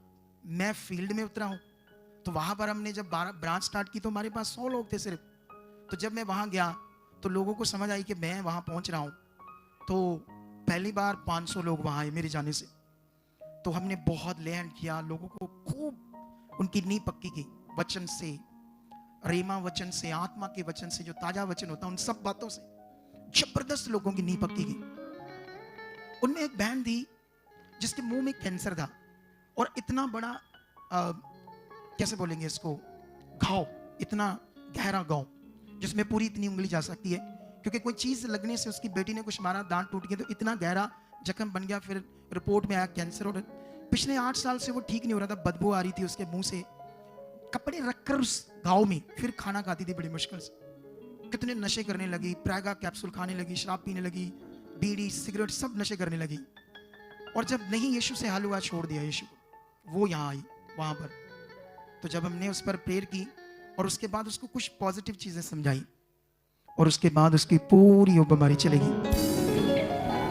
मैं फील्ड में उतरा हूं, तो वहां पर हमने जब ब्रांच स्टार्ट की तो हमारे पास 100 लोग थे सिर्फ। तो जब मैं वहां गया तो लोगों को समझ आई कि मैं वहां पहुंच रहा हूं, तो पहली बार 500 लोग वहां आए मेरे जाने से। तो हमने बहुत लैंड किया, लोगों को खूब उनकी नींव पक्की की, वचन से, रेमा वचन से, आत्मा के वचन से, जो ताजा वचन होता है, उन सब बातों से जबरदस्त लोगों की नींव पक्की की। उनमें एक बहन थी जिसके मुंह में कैंसर था और इतना बड़ा कैसे बोलेंगे इसको, घाव, इतना गहरा घाव जिसमें पूरी इतनी उंगली जा सकती है, क्योंकि कोई चीज लगने से उसकी बेटी ने कुछ मारा, दांत टूट गया, तो इतना गहरा जख्म बन गया। फिर रिपोर्ट में आया कैंसर। और पिछले 8 साल से वो ठीक नहीं हो रहा था, बदबू आ रही थी उसके मुंह से, कपड़े रखकर उस गाँव में फिर खाना खाती थी बड़ी मुश्किल से। कितने नशे करने लगी, प्रेगा कैप्सूल खाने लगी, शराब पीने लगी, बीड़ी सिगरेट सब नशे करने लगी। और जब नहीं यीशु से हाल हुआ, छोड़ दिया यीशु को, वो यहाँ आई वहाँ पर। तो जब हमने उस पर प्रेयर की और उसके बाद उसको कुछ पॉजिटिव चीज़ें समझाई और उसके बाद उसकी पूरी वो बीमारी चलेगी।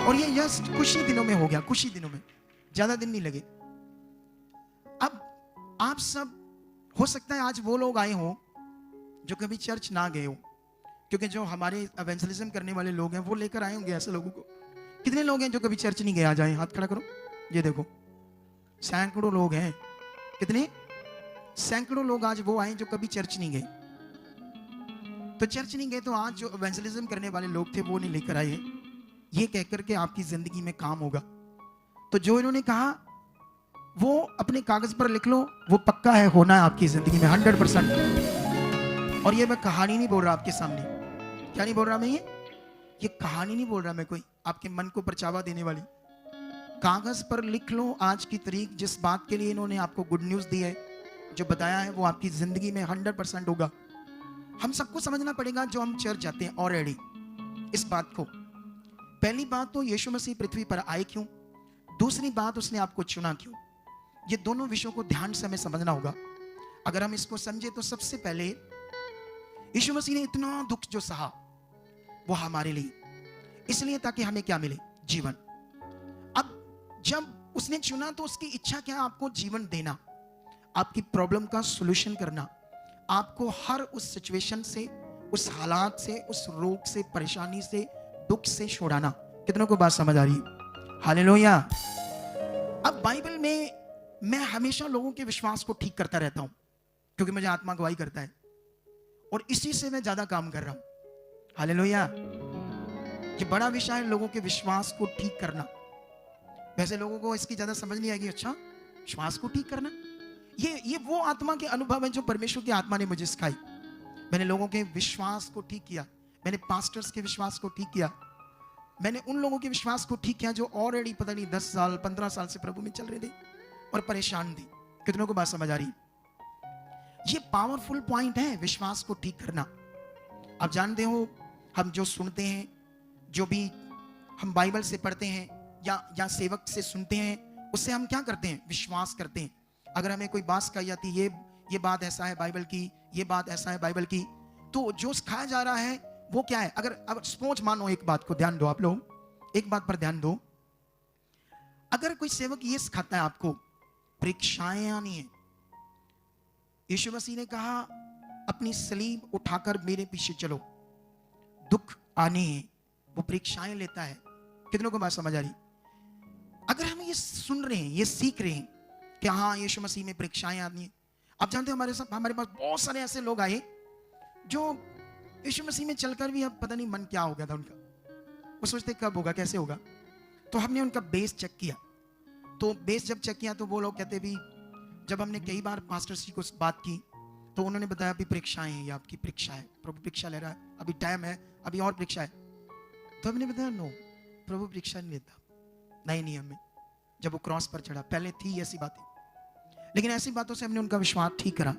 और ये जस्ट कुछ ही दिनों में हो गया, कुछ ही दिनों में, ज़्यादा दिन नहीं लगे। अब आप सब, हो सकता है आज वो लोग आए हों जो कभी चर्च ना गए हो, क्योंकि जो हमारे इवेंजलिज्म करने वाले लोग हैं वो लेकर आए होंगे ऐसे लोगों को। कितने लोग हैं जो कभी चर्च नहीं गए? आ जाए, हाथ खड़ा करो। ये देखो, सैकड़ों लोग हैं। कितने? सैकड़ों लोग आज वो आए जो कभी चर्च नहीं गए। तो चर्च नहीं गए तो आज जो इवेंजलिज्म करने वाले लोग थे वो नहीं लेकर आए, ये कहकर के आपकी जिंदगी में काम होगा। तो जो इन्होंने कहा वो अपने कागज पर लिख लो, वो पक्का है, होना है आपकी जिंदगी में 100%। और ये मैं कहानी नहीं बोल रहा आपके सामने। क्या नहीं बोल रहा मैं? ये कहानी नहीं बोल रहा मैं, कोई आपके मन को परचावा देने वाली। कागज पर लिख लो आज की तारीख, जिस बात के लिए इन्होंने आपको गुड न्यूज दी है, जो बताया है, वो आपकी जिंदगी में 100% होगा। हम सबको समझना पड़ेगा जो हम चर्च जाते हैं ऑलरेडी इस बात को। पहली बात तो यीशु मसीह पृथ्वी पर आए क्यों, दूसरी बात उसने आपको चुना क्यों। ये दोनों विषयों को ध्यान से हमें समझना होगा। अगर हम इसको समझे तो सबसे पहले यीशु मसीह ने इतना दुख जो सहा वो हमारे लिए, इसलिए ताकि हमें क्या मिले? जीवन। अब जब उसने चुना तो उसकी इच्छा क्या? आपको जीवन देना, आपकी प्रॉब्लम का सॉल्यूशन करना, आपको हर उस सिचुएशन से, उस हालात से, उस रोग से, परेशानी से, दुख से छुड़ाना। कितनों को बात समझ आ रही है? हालेलुया। अब बाइबल में मैं हमेशा लोगों के विश्वास को ठीक करता रहता हूं, क्योंकि मुझे आत्मा गवाही करता है और इसी से मैं ज्यादा काम कर रहा हूं। हालेलुया। ये बड़ा विषय है, लोगों के विश्वास को ठीक करना। वैसे लोगों को इसकी ज्यादा समझ नहीं आएगी। अच्छा, विश्वास को ठीक करना, ये वो आत्मा के अनुभव है जो परमेश्वर की आत्मा ने मुझे सिखाई। मैंने लोगों के विश्वास को ठीक किया, मैंने पास्टर्स के विश्वास को ठीक किया, मैंने उन लोगों के विश्वास को ठीक किया जो ऑलरेडी पता नहीं 10 साल 15 साल से प्रभु में चल रहे थे और परेशान थे। कितनों को बात समझ आ रही? ये पावरफुल पॉइंट है, विश्वास को ठीक करना। आप जानते हो, हम जो सुनते हैं, जो भी हम बाइबल से पढ़ते हैं या सेवक से सुनते हैं, उससे हम क्या करते हैं? विश्वास करते हैं। अगर हमें कोई बात सिखाई जाती है, ये बात ऐसा है बाइबल की, ये बात ऐसा है बाइबल की, तो जो सिखाया जा रहा है वो क्या है? अगर सपोज मानो, एक बात को ध्यान दो, आप लोग एक बात पर ध्यान दो। अगर कोई सेवक ये सिखाता है आपको परीक्षाएं आनी है, यीशु मसीह ने कहा अपनी सलीब उठाकर मेरे पीछे चलो, दुख आने हैं, वो परीक्षाएं लेता है। कितनों को बात समझ आ रही? अगर हम ये सुन रहे हैं, ये सीख रहे हैं कि हाँ यीशु मसीह में परीक्षाएं आनी है। आप जानते हो हमारे पास बहुत सारे ऐसे लोग आए जो यीशु मसीह में चलकर भी अब पता नहीं मन क्या हो गया था उनका, वो सोचते कब होगा, कैसे होगा। तो हमने उनका बेस चेक किया। तो बेस जब चेक किया तो वो लोग कहते भी, जब हमने कई बार पास्टर जी को बात की तो उन्होंने बताया अभी परीक्षाएं हैं, ये आपकी परीक्षा है, प्रभु परीक्षा ले रहा है, अभी टाइम है, अभी और परीक्षा है। तो हमने बताया नो, प्रभु परीक्षा नहीं लेता, नए नियम में जब वो क्रॉस पर चढ़ा, पहले थी ऐसी बातें, लेकिन ऐसी बातों से हमने उनका विश्वास ठीक करा।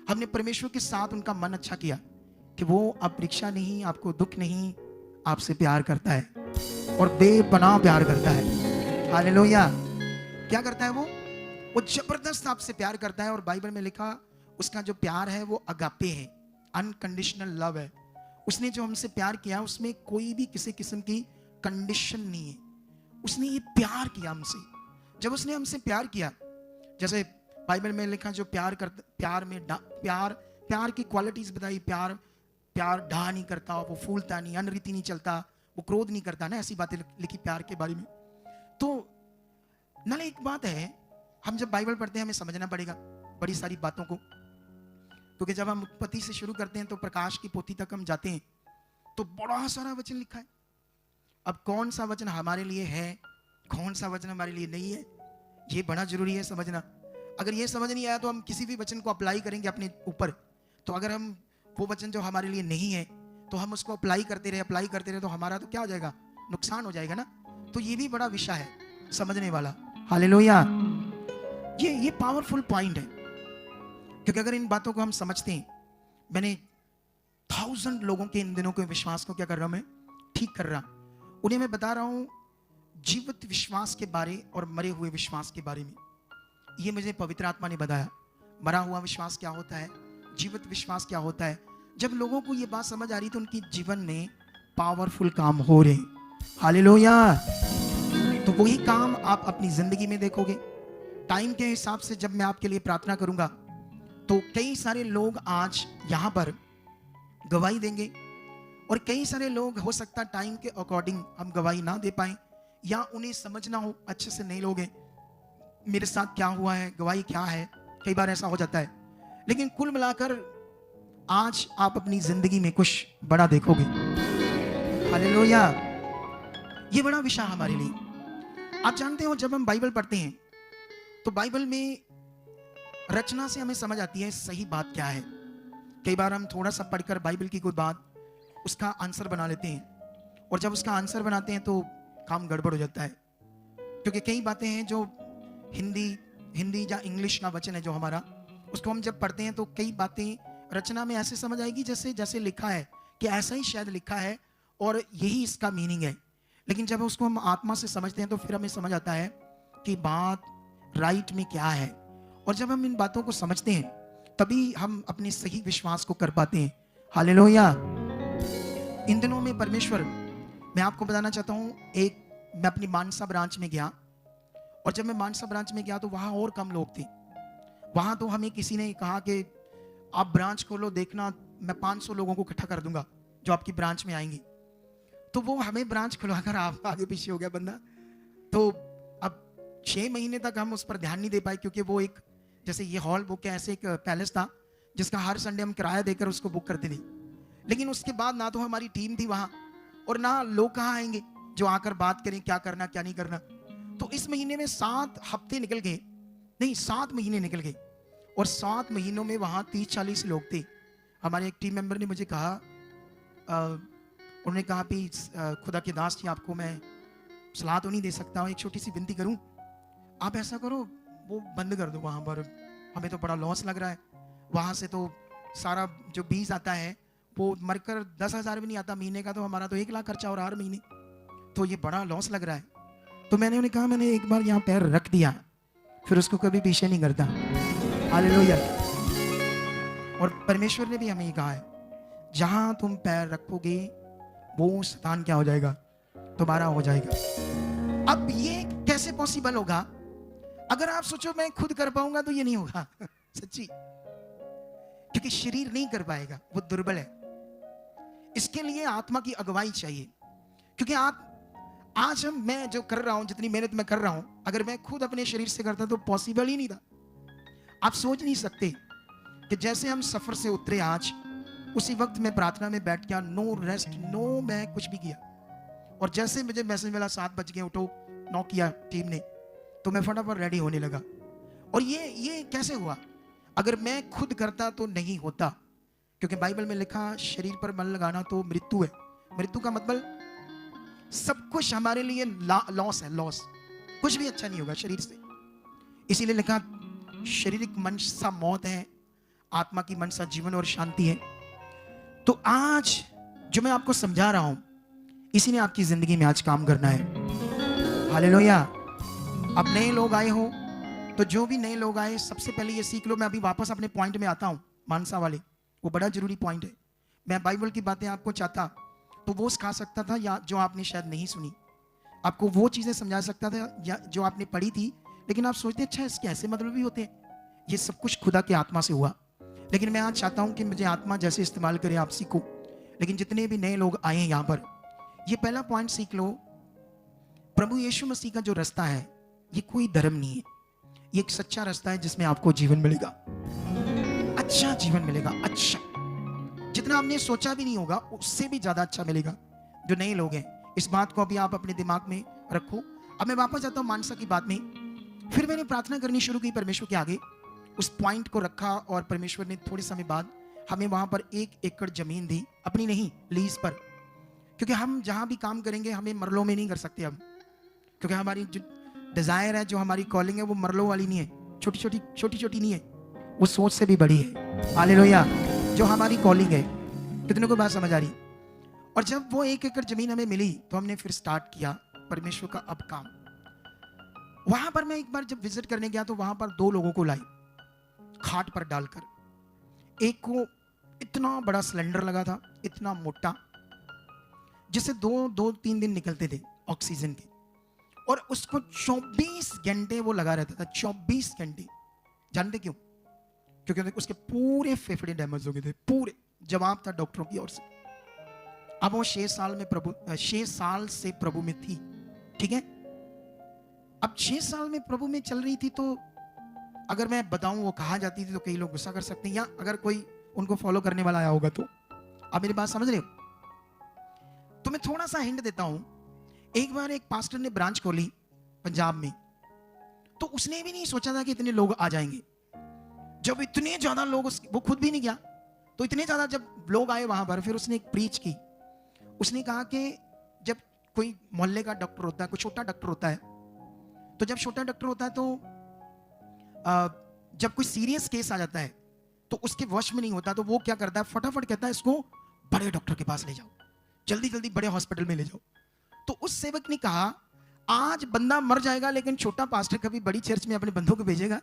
हमने परमेश्वर के साथ उनका मन अच्छा किया कि वो अब परीक्षा नहीं, आपको दुख नहीं, आपसे प्यार करता है और बेपनाह प्यार करता है। हालेलुया। क्या करता है वो जबरदस्त आपसे प्यार करता है। और बाइबल में लिखा उसका जो प्यार है वो अगापे है, अनकंडीशनल लव है। उसने जो हमसे प्यार किया उसमें कोई भी किसी किस्म की कंडीशन नहीं है। उसने ये प्यार किया हमसे। जब उसने हमसे प्यार किया, जैसे बाइबल में लिखा जो प्यार करता, प्यार की क्वालिटीज बताई, प्यार डा नहीं करता, वो फूलता नहीं, अनरीति नहीं चलता, वो क्रोध नहीं करता ना, ऐसी बातें लिखी प्यार के बारे में। तो नाले एक बात है, हम जब बाइबल पढ़ते हैं हमें समझना पड़ेगा बड़ी सारी बातों को, क्योंकि जब हम उत्पत्ति से शुरू करते हैं तो प्रकाश की पोथी तक हम जाते हैं तो बड़ा सारा वचन लिखा है। अब कौन सा वचन हमारे लिए है, कौन सा वचन हमारे लिए नहीं है, ये बड़ा जरूरी है समझना। अगर ये समझ नहीं आया तो हम किसी भी वचन को अप्लाई करेंगे अपने ऊपर, तो अगर हम वो वचन जो हमारे लिए नहीं है तो हम उसको अप्लाई करते रहे तो हमारा तो क्या हो जाएगा, नुकसान हो जाएगा ना। तो ये भी बड़ा विषय है समझने वाला। हालेलुया। ये पावरफुल पॉइंट है, क्योंकि अगर इन बातों को हम समझते हैं, मैंने 1000 लोगों के इन दिनों के विश्वास को क्या कर रहा हूं मैं, ठीक कर रहा। उन्हें मैं बता रहा हूं जीवित विश्वास के बारे और मरे हुए विश्वास के बारे में। ये मुझे पवित्र आत्मा ने बताया। मरा हुआ विश्वास क्या होता है, जीवित विश्वास क्या होता है। जब लोगों को ये बात समझ आ रही तो उनके जीवन में पावरफुल काम हो रहे। हालेलुया। तो वही काम आप अपनी जिंदगी में देखोगे। टाइम के हिसाब से जब मैं आपके लिए प्रार्थना करूंगा तो कई सारे लोग आज यहां पर गवाही देंगे और कई सारे लोग हो सकता टाइम के अकॉर्डिंग हम गवाही ना दे पाए या उन्हें समझना हो अच्छे से नहीं लोगे मेरे साथ क्या हुआ है, गवाही क्या है। कई बार ऐसा हो जाता है, लेकिन कुल मिलाकर आज आप अपनी जिंदगी में कुछ बड़ा देखोगे। हालेलुया। ये बड़ा विषय हमारे लिए। आप जानते हो जब हम बाइबल पढ़ते हैं तो बाइबल में रचना से हमें समझ आती है सही बात क्या है। कई बार हम थोड़ा सा पढ़कर बाइबल की कोई बात उसका आंसर बना लेते हैं और जब उसका आंसर बनाते हैं तो काम गड़बड़ हो जाता है, क्योंकि कई बातें हैं जो हिंदी या इंग्लिश का वचन है जो हमारा, उसको हम जब पढ़ते हैं तो कई बातें रचना में ऐसे समझ आएगी जैसे जैसे लिखा है कि ऐसा ही शायद लिखा है और यही इसका मीनिंग है। लेकिन जब उसको हम आत्मा से समझते हैं तो फिर हमें समझ आता है कि बात राइट में क्या है। और जब हम इन बातों को समझते हैं तभी हम अपने सही विश्वास को कर पाते हैं। हालेलुया। इन दिनों में परमेश्वर, मैं आपको बताना चाहता हूं, मैं अपनी मानसा ब्रांच में गया और जब मैं मानसा ब्रांच में गया तो वहां और कम लोग थे। वहां तो हमें किसी ने कहा कि आप ब्रांच खोलो, देखना मैं 500 लोगों को इकट्ठा कर दूंगा जो आपकी ब्रांच में आएंगे। तो वो हमें ब्रांच खुलवाकर आप आगे पीछे हो गया बंदा। तो अब 6 महीने तक हम उस पर ध्यान नहीं दे पाए, क्योंकि वो एक जैसे ये हॉल बुक है, ऐसे एक पैलेस था जिसका हर संडे हम किराया देकर उसको बुक करते थे। लेकिन उसके बाद ना तो हमारी टीम थी वहां और ना लोग कहाँ आएंगे जो आकर बात करें क्या करना क्या नहीं करना। तो इस महीने में 7 हफ्ते निकल गए, नहीं 7 महीने निकल गए और 7 महीनों में वहां 30-40 लोग थे। हमारे एक टीम मेंबर ने मुझे कहा, उन्होंने कहा भी खुदा के दास जी आपको मैं सलाह तो नहीं दे सकता, एक छोटी सी विनती करूं, आप ऐसा करो वो बंद कर दो वहां पर, हमें तो बड़ा लॉस लग रहा है। वहां से तो सारा जो बीज आता है वो मरकर 10,000 भी नहीं आता महीने का, तो हमारा तो 1 लाख खर्चा और हर महीने, तो ये बड़ा लॉस लग रहा है। तो मैंने उन्हें कहा मैंने एक बार यहाँ पैर रख दिया फिर उसको कभी पीछे नहीं करता। हालेलुया। और परमेश्वर ने भी हमें ये कहा है जहां तुम पैर रखोगे वो स्थान क्या हो जाएगा, तुम्हारा हो जाएगा। अब ये कैसे पॉसिबल होगा? अगर आप सोचो मैं खुद कर पाऊंगा तो ये नहीं होगा सच्ची, क्योंकि शरीर नहीं कर पाएगा, वो दुर्बल है। इसके लिए आत्मा की अगुवाई चाहिए, क्योंकि आज मैं जो कर रहा हूं, जितनी मेहनत मैं कर रहा हूं, अगर मैं खुद अपने शरीर से करता तो पॉसिबल ही नहीं था। आप सोच नहीं सकते कि जैसे हम सफर से उतरे आज, उसी वक्त मैं प्रार्थना में बैठ गया, नो रेस्ट, नो मैं कुछ भी किया। और जैसे मुझे मैसेज मिला 7 बज गए उठो, 9 किया टीम ने, तो मैं फटाफट रेडी होने लगा। और ये कैसे हुआ? अगर मैं खुद करता तो नहीं होता, क्योंकि बाइबल में लिखा शरीर पर मन लगाना तो मृत्यु है। मृत्यु का मतलब सब कुछ हमारे लिए लॉस है, लॉस, कुछ भी अच्छा नहीं होगा शरीर से। इसीलिए लिखा शारीरिक मनसा मौत है, आत्मा की मनसा जीवन और शांति है। तो आज जो मैं आपको समझा रहा हूं, इसी ने आपकी जिंदगी में आज काम करना है। हालेलुया। अब नए लोग आए हो तो जो भी नए लोग आए, सबसे पहले ये सीख लो। मैं अभी वापस अपने पॉइंट में आता हूं, मानसा वाले, वो बड़ा जरूरी पॉइंट है। मैं बाइबल की बातें आपको चाहता तो वो सिखा सकता था, या जो आपने शायद नहीं सुनी, आपको वो चीजें समझा सकता था या जो आपने पढ़ी थी, लेकिन आप सोचते अच्छा इसके ऐसे मतलब भी होते हैं। ये सब कुछ खुदा के आत्मा से हुआ। लेकिन मैं आज चाहता हूं कि मुझे आत्मा जैसे इस्तेमाल करे आप सीखो। लेकिन जितने भी नए लोग आए हैं यहाँ पर, ये पहला पॉइंट सीख लो, प्रभु यीशु मसीह का जो रास्ता है ये कोई धर्म नहीं है, ये एक सच्चा रास्ता है जिसमें आपको जीवन मिलेगा, अच्छा जीवन मिलेगा। अच्छा, जितना आपने सोचा भी नहीं होगा उससे भी ज्यादा अच्छा मिलेगा। जो नए लोग हैं, इस बात को अभी आप अपने दिमाग में रखो। अब मैं वापस जाता हूँ मानसा की बात में। फिर मैंने प्रार्थना करनी शुरू की परमेश्वर के आगे, उस पॉइंट को रखा और परमेश्वर ने थोड़े समय बाद हमें वहां पर 1 एकड़ जमीन दी, अपनी नहीं, लीज पर। क्योंकि हम जहां भी काम करेंगे हमें मरलों में नहीं कर सकते हम, क्योंकि हमारी जो डिजायर है, जो हमारी कॉलिंग है, वो मरलों वाली नहीं है, छोटी छोटी नहीं है, वो सोच से भी बड़ी है। हालेलुया। जो हमारी कॉलिंग है, कितने को बात समझ आ रही? और जब वो 1 एकड़ जमीन हमें मिली तो हमने फिर स्टार्ट किया परमेश्वर का अब काम। वहां पर मैं एक बार जब विजिट करने गया तो वहां पर 2 लोगों को लाई खाट पर डालकर। एक को इतना बड़ा सिलेंडर लगा था, इतना मोटा, जिसे 2-3 दिन निकलते थे ऑक्सीजन के, और उसको 24 घंटे वो लगा रहता था। 24 घंटे। जानते क्यों? क्योंकि उसके पूरे फेफड़े डैमेज हो गए थे, पूरे। जवाब था डॉक्टरों की ओर से। अब वो 6 साल से प्रभु में थी, ठीक है। अब 6 साल में प्रभु में चल रही थी, तो अगर मैं बताऊं वो कहा जाती थी तो कई लोग गुस्सा कर सकते हैं, या अगर कोई उनको फॉलो करने वाला आया होगा तो। आप मेरी बात समझ रहे हो? तो मैं थोड़ा सा हिंट देता हूं। एक बार एक पास्टर ने ब्रांच खोली पंजाब में, तो उसने भी नहीं सोचा था कि इतने लोग आ जाएंगे। जब इतने ज्यादा लोग, वो खुद भी नहीं गया, तो इतने ज्यादा जब लोग आए वहां पर, फिर उसने एक प्रीच की। उसने कहा कि जब कोई मोहल्ले का डॉक्टर होता है, कोई छोटा डॉक्टर होता है, तो जब छोटा डॉक्टर होता है तो जब कोई सीरियस केस आ जाता है तो उसके वश में नहीं होता, तो वो क्या करता है, फटाफट कहता है इसको बड़े डॉक्टर के पास ले जाओ, जल्दी जल्दी बड़े हॉस्पिटल में ले जाओ। तो उस सेवक ने कहा आज बंदा मर जाएगा लेकिन छोटा पास्टर कभी बड़ी चर्च में अपने बंदों को भेजेगा।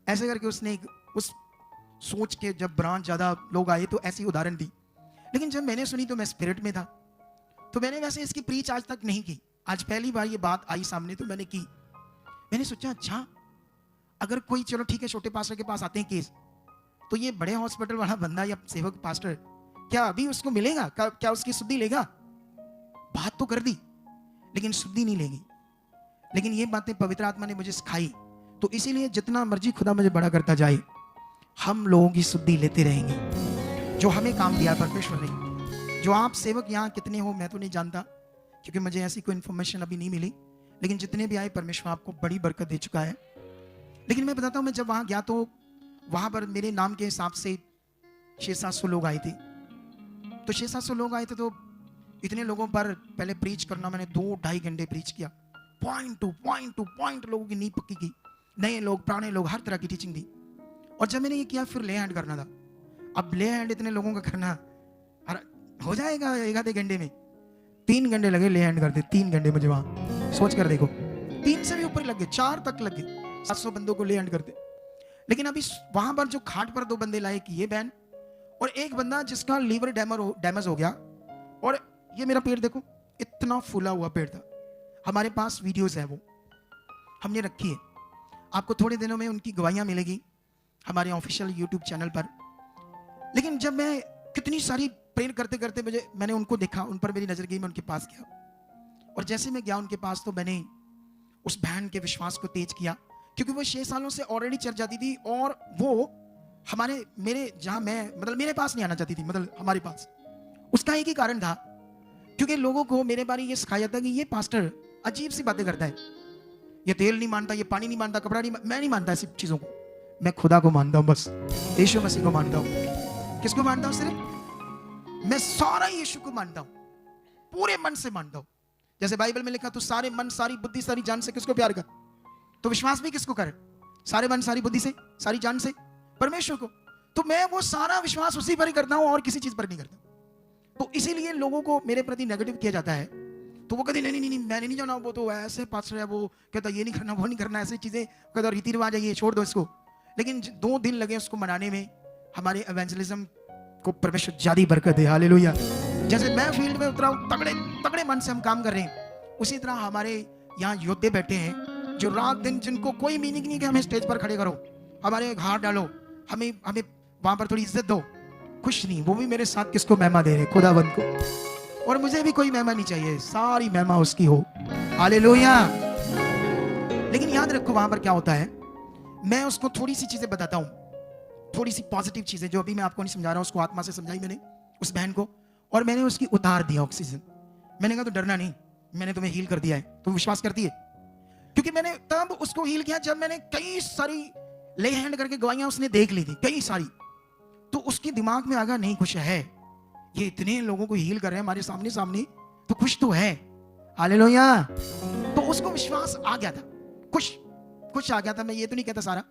ऐसे करके उसने उस सोच के जब ब्रांच ज्यादा लोग आए तो ऐसी उदाहरण दी। लेकिन जब मैंने सुनी तो मैं स्पिरिट में था, तो मैंने वैसे इसकी प्रीच आज तक नहीं की। आज पहली बार ये बात आई सामने तो मैंने की। मैंने सोचा अच्छा, अगर कोई, चलो ठीक है, छोटे पास्टर के पास आते हैं केस, तो ये बड़े हॉस्पिटल वाला बंदा या सेवक पास्टर क्या अभी उसको मिलेगा? क्या उसकी शुद्धि लेगा? बात तो कर दी लेकिन शुद्धि नहीं लेगी। लेकिन ये बातें पवित्र आत्मा ने मुझे सिखाई, तो इसीलिए जितना मर्जी खुदा मुझे बड़ा करता जाए, हम लोगों की शुद्धि लेते रहेंगे। जो हमें काम दिया परमेश्वर ने। जो आप सेवक यहाँ कितने हो मैं तो नहीं जानता, क्योंकि मुझे ऐसी कोई इन्फॉर्मेशन अभी नहीं मिली, लेकिन जितने भी आए परमेश्वर आपको बड़ी बरकत दे चुका है। लेकिन मैं बताता हूँ, मैं जब वहां गया तो वहां पर मेरे नाम के हिसाब से 600-700 लोग आए थे। तो 600-700 लोग आए थे, तो इतने लोगों पर पहले प्रीच करना, मैंने 2-2.5 घंटे प्रीच किया। पॉइंट टू पॉइंट लोगों की नींव पक्की की, नए लोग, पुराने लोग, हर तरह की टीचिंग दी। और जब मैंने ये किया, फिर ले हैंड करना था। अब ले हैंड इतने लोगों का करना हो जाएगा 1 आधे घंटे में। 3 घंटे लगे ले हैंड करते, 3 घंटे मुझे वहां। सोच कर देखो, 3 से भी ऊपर लग गए, 4 तक लग गए, 700 बंदों को ले हैंड करते। लेकिन अभी वहां पर जो खाट पर 2 बंदे लाए, कि ये बहन और एक बंदा जिसका लीवर डैमेज हो गया। और ये मेरा पेट देखो, इतना फूला हुआ पेट था। हमारे पास वीडियोस है, वो हमने रखी है। आपको थोड़े दिनों में उनकी गवाहियां मिलेगी हमारे ऑफिशियल यूट्यूब चैनल पर। लेकिन जब मैं कितनी सारी प्रेयर करते करते मैंने उनको देखा, उन पर मेरी नजर गई, मैं उनके पास गया। और जैसे मैं गया उनके पास, तो मैंने उस बहन के विश्वास को तेज किया, क्योंकि वो 6 सालों से ऑलरेडी चर्च जाती थी, और वो मेरे जहां मैं, मतलब मेरे पास नहीं आना चाहती थी, मतलब हमारे पास। उसका एक ही कारण था, क्योंकि लोगों को मेरे बारे ये सिखाया जाता कि ये पास्टर अजीब सी बातें करता है, ये तेल नहीं मानता, ये पानी नहीं मानता, कपड़ा नहीं, मैं नहीं मानता ऐसी चीजों को। मैं खुदा को मानता हूं, बस यीशु मसीह को मानता हूं। किसको मानता हूं? सिर्फ मैं सारा यीशु को मानता हूं, पूरे मन से मानता हूं। जैसे बाइबल में लिखा, तू सारे मन, सारी बुद्धि, सारी जान से किसको प्यार कर, तो विश्वास भी किसको करे? सारे मन, सारी बुद्धि से, सारी जान से, परमेश्वर को। तो मैं वो सारा विश्वास उसी पर ही करता हूं और किसी चीज पर नहीं करता। तो इसीलिए लोगों को मेरे प्रति नेगेटिव किया जाता है, तो वो कहते नहीं मैंने नहीं जाना, वो तो ऐसे पास्टर है, वो कहता ये नहीं करना, वो नहीं करना, ऐसी चीजें कहता, रीति रिवाज है, ये छोड़ दो इसको। लेकिन 2 दिन लगे उसको मनाने में। हमारे एवेंजलिज्म को परमेश्वर ज्यादा बरकत दे, हालेलुया। जैसे मैं फील्ड में उतरा हूं, तगड़े मन से हम काम कर रहे हैं, उसी तरह हमारे यहाँ योद्धे बैठे हैं, जो रात दिन, जिनको कोई मीनिंग नहीं कि हमें स्टेज पर खड़े करो, हमारे हाथ डालो, हमें वहां पर थोड़ी इज्जत दो, कुछ नहीं। वो भी मेरे साथ किसको महिमा दे रहे? खुदावंत को। और मुझे भी कोई महिमा नहीं चाहिए, सारी महिमा उसकी हो, हालेलुया। लेकिन याद रखो वहां पर क्या होता है, मैं उसको थोड़ी सी चीजें बताता हूं, थोड़ी सी पॉजिटिव चीजें, जो अभी मैं आपको नहीं समझा रहा हूं, उसको आत्मा से समझाई मैंने उस बहन को। और मैंने उसकी उतार दिया ऑक्सीजन। मैंने कहा तो डरना नहीं, मैंने तुम्हें हील कर दिया है, तुम विश्वास करती है? क्योंकि मैंने तब उसको हील किया जब मैंने कई सारी ले हैंड करके गवाहियां उसने देख ली थी, कई सारी। तो उसके दिमाग में आ गया, नहीं कुछ है, ये इतने लोगों को हील कर रहे हैं हमारे सामने, तो कुछ तो है, हालेलुया। तो उसको विश्वास आ गया था, कुछ आ गया था। मैं ये तो नहीं कहता सारा,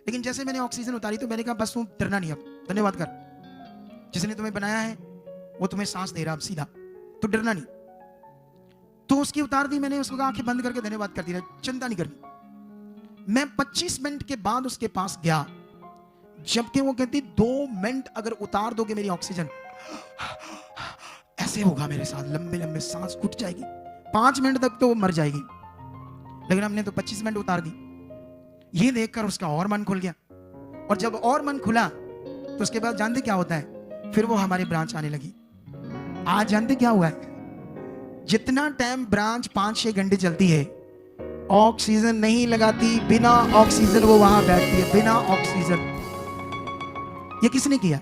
लेकिन जैसे मैंने ऑक्सीजन उतारी तो मैंने कहा बस तुम डरना नहीं, अब धन्यवाद कर, जिसने तुम्हें बनाया है वो तुम्हें सांस दे रहा, अब सीधा तो डरना नहीं। तो उसकी उतार दी मैंने, उसको आंखें बंद करके धन्यवाद कर दिया, चिंता नहीं करनी। मैं 25 मिनट के बाद उसके पास गया, जबकि वो कहती 2 मिनट अगर उतार दोगे मेरी ऑक्सीजन, ऐसे होगा मेरे साथ, लंबे लंबे सांस घुट जाएगी, 5 मिनट तक तो वो मर जाएगी। लेकिन हमने तो 25 मिनट उतार दी। ये देखकर उसका और मन खुल गया, और जब और मन खुला तो उसके बाद जानते क्या होता है, फिर वो हमारी ब्रांच आने लगी। आज जानते क्या हुआ है, जितना टाइम ब्रांच 5-6 घंटे चलती है, ऑक्सीजन नहीं लगाती, बिना ऑक्सीजन वो वहां बैठती है, बिना ऑक्सीजन। ये किसने किया?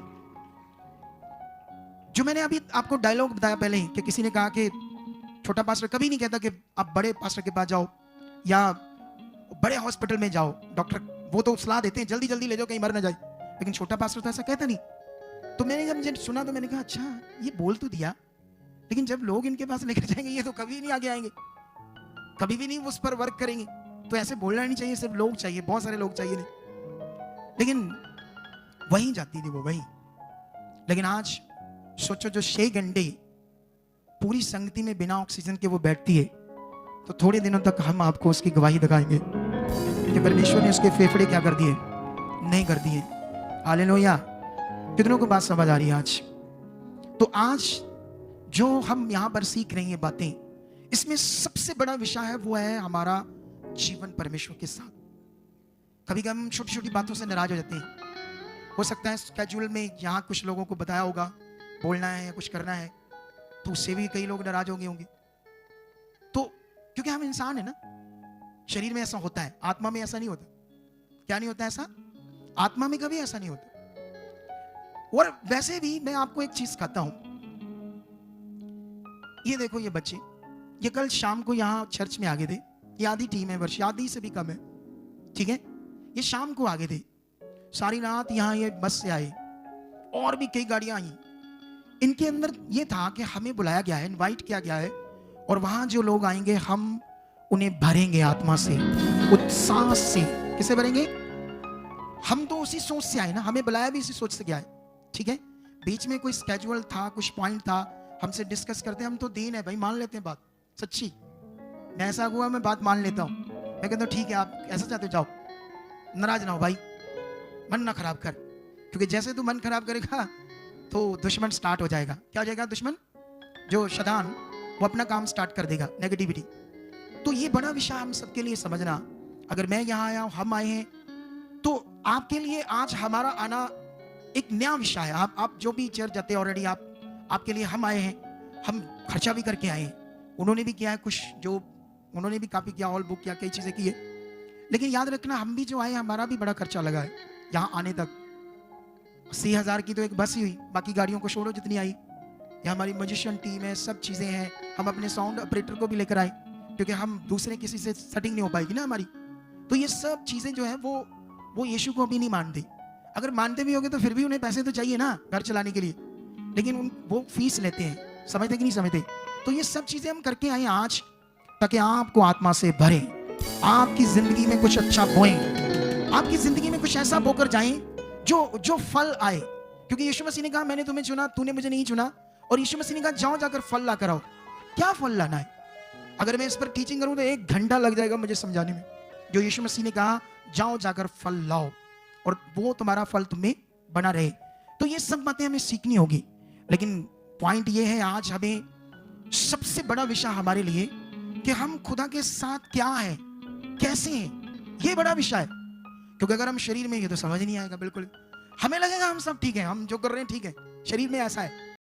जो मैंने अभी आपको डायलॉग बताया पहले ही, कि किसी ने कहा कि छोटा पास्टर कभी नहीं कहता कि आप बड़े पास्टर के पास जाओ या बड़े हॉस्पिटल में जाओ, डॉक्टर वो तो सलाह देते हैं जल्दी जल्दी ले जाओ कहीं मर ना जाए, लेकिन छोटा पास्टर तो ऐसा कहता नहीं। तो मैंने जब मुझे सुना तो मैंने कहा अच्छा ये बोल तो दिया, लेकिन जब लोग इनके पास लेकर जाएंगे ये तो कभी नहीं आगे आएंगे, कभी भी नहीं उस पर वर्क करेंगे। तो ऐसे बोलना नहीं चाहिए, सिर्फ लोग चाहिए, बहुत सारे लोग चाहिए नहीं। लेकिन वहीं जाती थी वो, वहीं। लेकिन आज सोचो जो 6 घंटे पूरी संगति में बिना ऑक्सीजन के वो बैठती है, तो थोड़े दिनों तक हम आपको उसकी गवाही दिखाएंगे कि परमेश्वर ने उसके फेफड़े क्या कर दिए, नहीं कर दिए। हालेलुया। कितनों को बात समझ आ रही है आज? तो आज जो हम यहां पर सीख रही हैं बातें, इसमें सबसे बड़ा विषय है वो है हमारा जीवन परमेश्वर के साथ। कभी कभी हम छोटी छोटी बातों से नाराज हो जाते हैं। हो सकता है स्केड्यूल में यहाँ कुछ लोगों को बताया होगा बोलना है या कुछ करना है, तो उससे भी कई लोग नाराज हो गए होंगे। तो क्योंकि हम इंसान है ना, शरीर में ऐसा होता है, आत्मा में ऐसा नहीं होता। क्या नहीं होता ऐसा? आत्मा में कभी ऐसा नहीं होता। और वैसे भी मैं आपको एक चीज कहता हूं, ये देखो ये बच्चे, ये कल शाम को यहाँ चर्च में आ गए थे। ये आधी टीम है, वर्ष आधी से भी कम है, ठीक है। ये शाम को आ गए थे, सारी रात यहाँ ये बस से आए, और भी कई गाड़ियां आई। इनके अंदर ये था कि हमें बुलाया गया है, इनवाइट किया गया है, और वहां जो लोग आएंगे हम उन्हें भरेंगे आत्मा से, उत्साह से। किसे भरेंगे? हम तो उसी सोच से आए ना, हमें बुलाया भी इसी सोच से गया है, ठीक है। बीच में कोई स्केड्यूल था, कुछ पॉइंट था, हमसे डिस्कस करते हैं, हम तो दीन है भाई, मान लेते हैं बात, सच्ची। मैं ऐसा हुआ मैं बात मान लेता हूँ, मैं कहता हूँ ठीक है आप ऐसा चाहते हो जाओ, नाराज ना हो भाई, मन ना खराब कर, क्योंकि जैसे तू मन खराब करेगा तो दुश्मन स्टार्ट हो जाएगा। क्या हो जाएगा? दुश्मन, जो शैतान, वो अपना काम स्टार्ट कर देगा, नेगेटिविटी। तो ये बड़ा विषय हम सबके लिए समझना। अगर मैं यहाँ आया हूँ, हम आए हैं, तो आपके लिए आज हमारा आना एक नया विषय है। आप जो भी चर्च जाते हैं ऑलरेडी, आपके लिए हम आए हैं, हम खर्चा भी करके आए हैं, उन्होंने भी किया है कुछ, जो उन्होंने भी काफी किया, ऑल बुक किया, कई चीजें की है। लेकिन याद रखना हम भी जो आए हमारा भी बड़ा खर्चा लगा है यहाँ आने तक। 80,000 की तो एक बस ही हुई, बाकी गाड़ियों को छोड़ो जितनी आई। ये हमारी म्यूजिशियन टीम है, सब चीजें हैं। हम अपने साउंड ऑपरेटर को भी लेकर आए, क्योंकि हम दूसरे किसी से सेटिंग नहीं हो पाएगी ना हमारी। तो ये सब चीजें जो है वो यीशु को अभी नहीं मानते। अगर मानते भी होंगे तो फिर भी उन्हें पैसे तो चाहिए ना घर चलाने के लिए, लेकिन वो फीस लेते हैं। समझते कि नहीं समझते? तो ये सब चीजें हम करके आए आज, ताकि आपको आत्मा से भरे, आपकी जिंदगी में कुछ अच्छा बोएं, आपकी जिंदगी में कुछ ऐसा बोकर जाएं जो फल आए। क्योंकि यीशु मसीह ने कहा मैंने तुम्हें चुना, तूने मुझे नहीं चुना। और यीशु मसीह ने कहा जाओ जाकर फल ला कर आओ। क्या फल लाना है? अगर मैं इस पर टीचिंग करूं तो 1 घंटा लग जाएगा मुझे समझाने में। जो यीशु मसीह ने कहा जाओ जाकर फल लाओ, और वो तुम्हारा फल तुम्हें बना रहे। तो ये सब बातें हमें सीखनी होगी। लेकिन पॉइंट ये है आज हमें सबसे बड़ा विषय हमारे लिए कि हम खुदा के साथ क्या है, कैसे हैं, ये बड़ा विषय है। क्योंकि अगर हम शरीर में ये तो समझ नहीं आएगा बिल्कुल। हमें लगेगा हम सब ठीक है, हम जो कर रहे हैं ठीक है, शरीर में ऐसा है,